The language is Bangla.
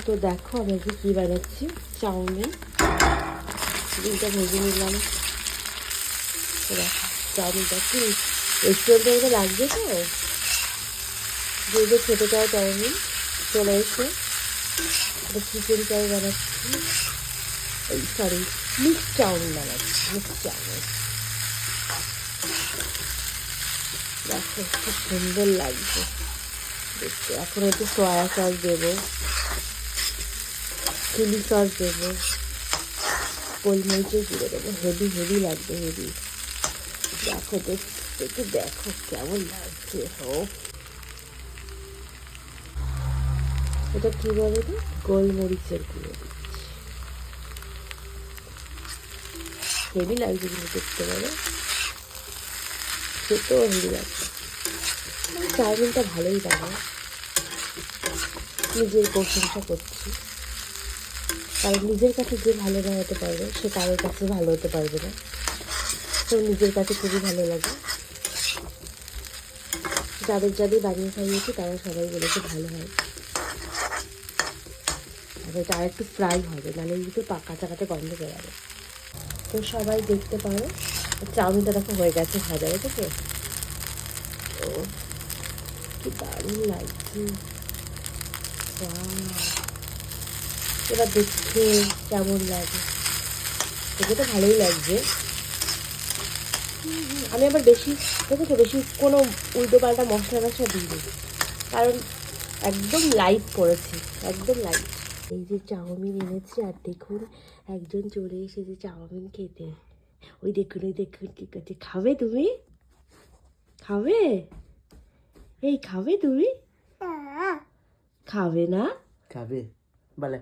তো দেখো আমি আজকে কী বানাচ্ছি, চাউমিন। ডিমটা ভেজে নিলাম। দেখো চাউমিনটা কি রেস্টুরেন্টের মধ্যে লাগবে তো, যে খেতে চাও চাউমিন চলে এসে। চিকেন চাই বানাচ্ছি, এই সরি মিক্স চাউমিন বানাচ্ছি, মিক্স চাউমিন। দেখো খুব সুন্দর লাগছে দেখতে। এখন একটু সয়া সস দেবো, চিলি সস দেবো, গোলমরিচের গুঁড়ো দেবো। হেভি হেভি লাগবে, হেভি। দেখো একটু দেখো কেমন লাগছে। এটা কী বলে তো, গোলমরিচের গুঁড়ো দিচ্ছি। হেভি লাগছে কিন্তু দেখতে পারো, খেতেও হেভি লাগছে। চাউমিনটা ভালোই লাগে, নিজের প্রশংসা করছি। কারণ নিজের কাছে যে ভালো না হতে পারবে সে কারোর কাছে ভালো হতে পারবে না। তো নিজের কাছে খুবই ভালো লাগে। যাদের যাদের বানিয়ে খাইয়েছি তারা সবাই বলেছে ভালো হয়। আর এটা আর একটু ফ্রাই হবে, মানে একটু কাঁচা কাঁচা গন্ধ হয়ে যাবে। তো সবাই দেখতে পারো। চাউমিনটা দেখো হয়ে গেছে ভাজা, ঠিক আছে? ও কি দারুণ লাগছে। এবার দেখতে কেমন লাগে, দেখে তো ভালোই লাগছে। আমি আবার বেশি দেখেছো, বেশি কোনো উল্টো পাল্টা মশলা টশলা দিইনি, কারণ একদম লাইট করেছি, একদম লাইট। এই যে চাউমিন এনেছি, আর দেখুন একজন চলে এসেছে চাউমিন খেতে। ওই দেখুন কি করছে। খাবে তুমি? খাবে? এই খাবে তুমি? খাবে না? খাবে বলে